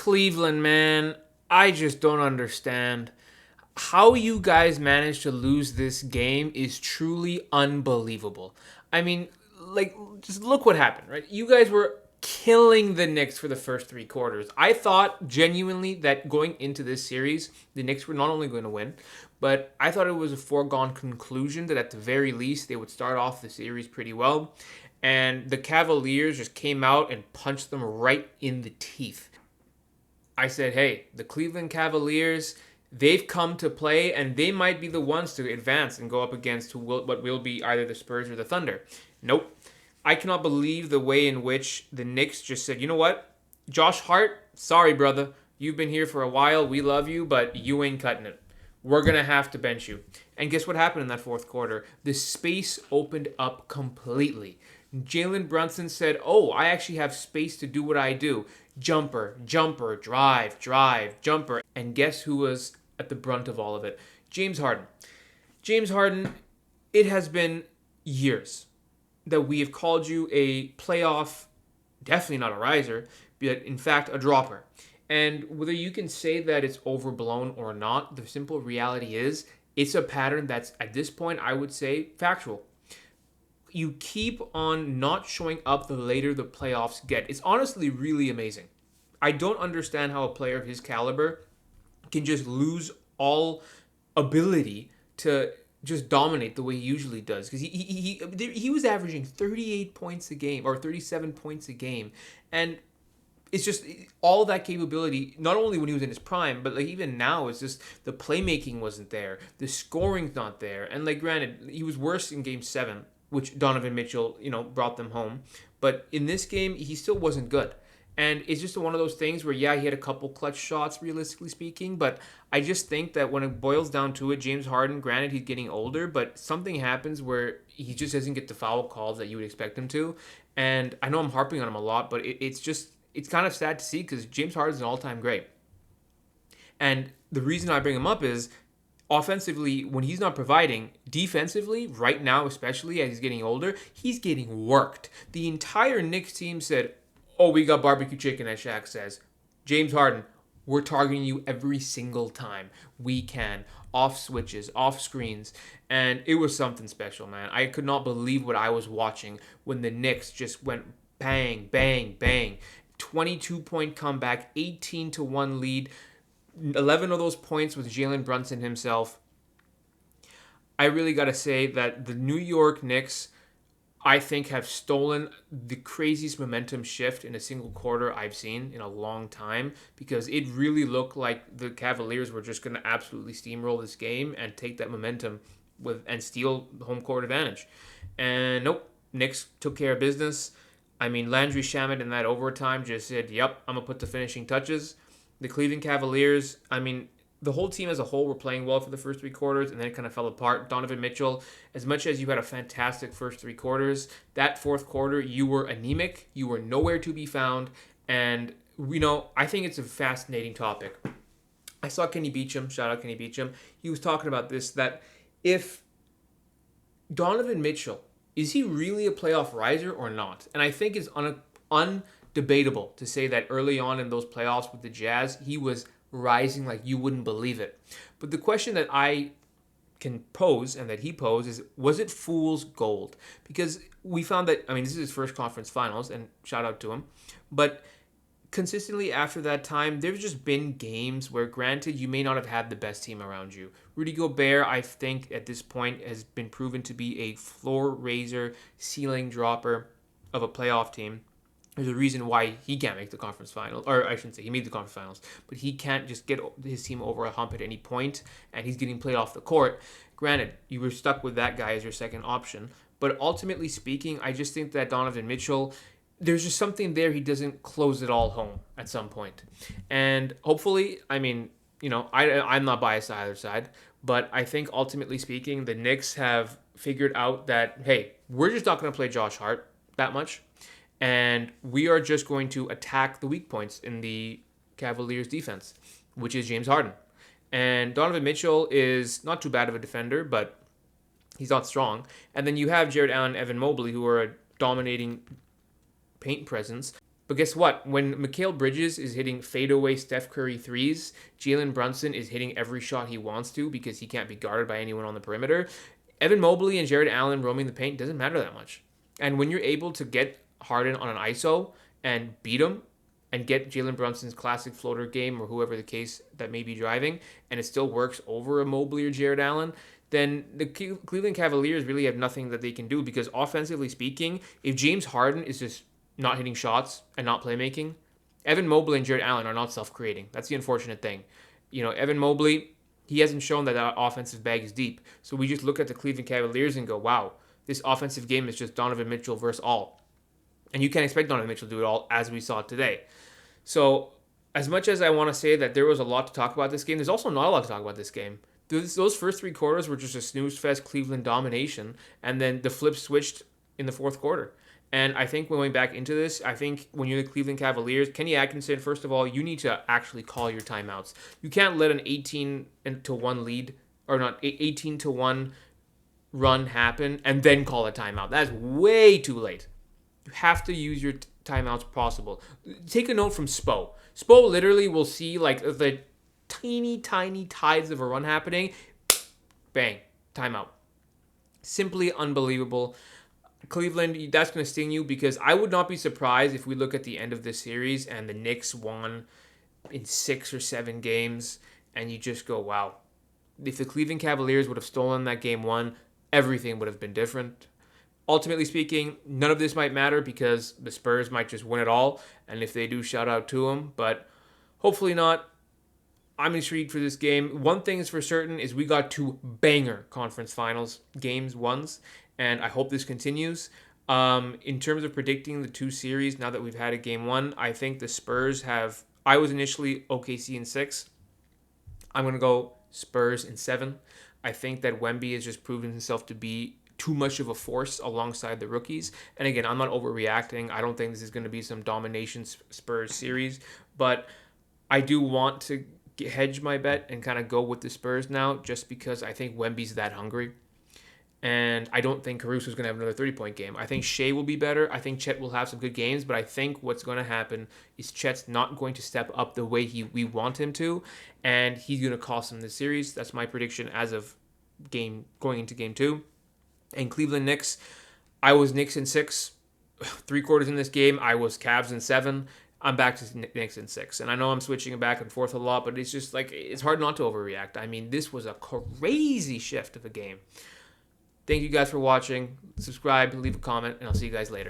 Cleveland, man, I just don't understand. How you guys managed to lose this game is truly unbelievable. I mean, like, just look what happened, right? You guys were killing the Knicks for the first three quarters. I thought genuinely that going into this series, the Knicks were not only going to win, but I thought it was a foregone conclusion that at the very least they would start off the series pretty well. And the Cavaliers just came out and punched them right in the teeth. I said, hey, the Cleveland Cavaliers, they've come to play, and they might be the ones to advance and go up against what will be either the Spurs or the Thunder. Nope. I cannot believe the way in which the Knicks just said, you know what? Josh Hart, sorry, brother. You've been here for a while. We love you, but you ain't cutting it. We're going to have to bench you. And guess what happened in that fourth quarter? The space opened up completely. Jalen Brunson said, oh, I actually have space to do what I do. Jumper, jumper, drive, drive, jumper. And guess who was at the brunt of all of it? James Harden. James Harden, it has been years that we have called you a playoff, definitely not a riser, but in fact a dropper. And whether you can say that it's overblown or not, the simple reality is it's a pattern that's, at this point, I would say, factual. You keep on not showing up the later the playoffs get. It's honestly really amazing. I don't understand how a player of his caliber can just lose all ability to just dominate the way he usually does. Because he was averaging 38 points a game or 37 points a game. And it's just all that capability, not only when he was in his prime, but like even now, it's just the playmaking wasn't there. The scoring's not there. And like granted, he was worse in game 7, which Donovan Mitchell, brought them home. But in this game, he still wasn't good. And it's just one of those things where, yeah, he had a couple clutch shots, realistically speaking. But I just think that when it boils down to it, James Harden, granted, he's getting older, but something happens where he just doesn't get the foul calls that you would expect him to. And I know I'm harping on him a lot, but it's kind of sad to see because James Harden's an all-time great. And the reason I bring him up is offensively, when he's not providing, defensively, right now, especially as he's getting older, he's getting worked. The entire Knicks team said, oh, we got barbecue chicken, as Shaq says. James Harden, we're targeting you every single time we can. Off switches, off screens. And it was something special, man. I could not believe what I was watching when the Knicks just went bang, bang, bang. 22-point comeback, 18-1 lead. 11 of those points was Jalen Brunson himself. I really got to say that the New York Knicks, I think, have stolen the craziest momentum shift in a single quarter I've seen in a long time, because it really looked like the Cavaliers were just going to absolutely steamroll this game and take that momentum and steal the home court advantage. And nope, Knicks took care of business. I mean, Landry Shamet in that overtime just said, yep, I'm going to put the finishing touches. The Cleveland Cavaliers, I mean, the whole team as a whole were playing well for the first three quarters, and then it kind of fell apart. Donovan Mitchell, as much as you had a fantastic first three quarters, that fourth quarter, you were anemic. You were nowhere to be found. And, I think it's a fascinating topic. I saw Kenny Beecham, shout out Kenny Beecham. He was talking about this, that if Donovan Mitchell, is he really a playoff riser or not? And I think it's undebatable to say that early on in those playoffs with the Jazz, he was rising like you wouldn't believe it. But the question that I can pose and that he posed is, was it fool's gold? Because we found that, this is his first conference finals, and shout out to him, but consistently after that time, there's just been games where, granted, you may not have had the best team around you. Rudy Gobert, I think, at this point has been proven to be a floor raiser, ceiling dropper of a playoff team. There's a reason why he can't make the conference finals, or I shouldn't say he made the conference finals, but he can't just get his team over a hump at any point, and he's getting played off the court. Granted, you were stuck with that guy as your second option, but ultimately speaking, I just think that Donovan Mitchell, there's just something there. He doesn't close it all home at some point. And hopefully, I'm not biased to either side, but I think ultimately speaking, the Knicks have figured out that, hey, we're just not going to play Josh Hart that much. And we are just going to attack the weak points in the Cavaliers defense, which is James Harden. And Donovan Mitchell is not too bad of a defender, but he's not strong. And then you have Jared Allen, Evan Mobley, who are a dominating paint presence. But guess what? When Mikal Bridges is hitting fadeaway Steph Curry threes, Jalen Brunson is hitting every shot he wants to because he can't be guarded by anyone on the perimeter. Evan Mobley and Jared Allen roaming the paint doesn't matter that much. And when you're able to get Harden on an ISO and beat him and get Jalen Brunson's classic floater game or whoever the case that may be driving, and it still works over a Mobley or Jared Allen, then the Cleveland Cavaliers really have nothing that they can do because offensively speaking, if James Harden is just not hitting shots and not playmaking, Evan Mobley and Jared Allen are not self-creating. That's the unfortunate thing. Evan Mobley, he hasn't shown that offensive bag is deep. So we just look at the Cleveland Cavaliers and go, wow, this offensive game is just Donovan Mitchell versus all. And you can't expect Donovan Mitchell to do it all as we saw today. So as much as I want to say that there was a lot to talk about this game, there's also not a lot to talk about this game. Those first three quarters were just a snooze fest Cleveland domination, and then the flip switched in the fourth quarter. And I think going back into this, I think when you're the Cleveland Cavaliers, Kenny Atkinson, first of all, you need to actually call your timeouts. You can't let an 18-1 lead, or not 18-1 run happen and then call a timeout. That's way too late. You have to use your timeouts possible. Take a note from Spo. Spo literally will see like the teeny tiny tides of a run happening. Bang, timeout. Simply unbelievable. Cleveland, that's going to sting you because I would not be surprised if we look at the end of this series and the Knicks won in 6 or 7 games and you just go, wow. If the Cleveland Cavaliers would have stolen that game 1, everything would have been different. Ultimately speaking, none of this might matter because the Spurs might just win it all. And if they do, shout out to them. But hopefully not. I'm intrigued for this game. One thing is for certain is we got 2 banger conference finals games, ones. And I hope this continues. In terms of predicting the 2 series, now that we've had a game 1, I think the Spurs have... I was initially OKC in 6. I'm going to go Spurs in 7. I think that Wemby has just proven himself to be too much of a force alongside the rookies. And again, I'm not overreacting. I don't think this is going to be some domination Spurs series. But I do want to hedge my bet and kind of go with the Spurs now just because I think Wemby's that hungry. And I don't think Caruso's going to have another 30-point game. I think Shea will be better. I think Chet will have some good games. But I think what's going to happen is Chet's not going to step up the way we want him to. And he's going to cost him the series. That's my prediction as of going into game 2. And Cleveland Knicks, I was Knicks in 6. 3 quarters in this game, I was Cavs in 7. I'm back to Knicks in 6. And I know I'm switching back and forth a lot, but it's just like, it's hard not to overreact. I mean, this was a crazy shift of a game. Thank you guys for watching. Subscribe, leave a comment, and I'll see you guys later.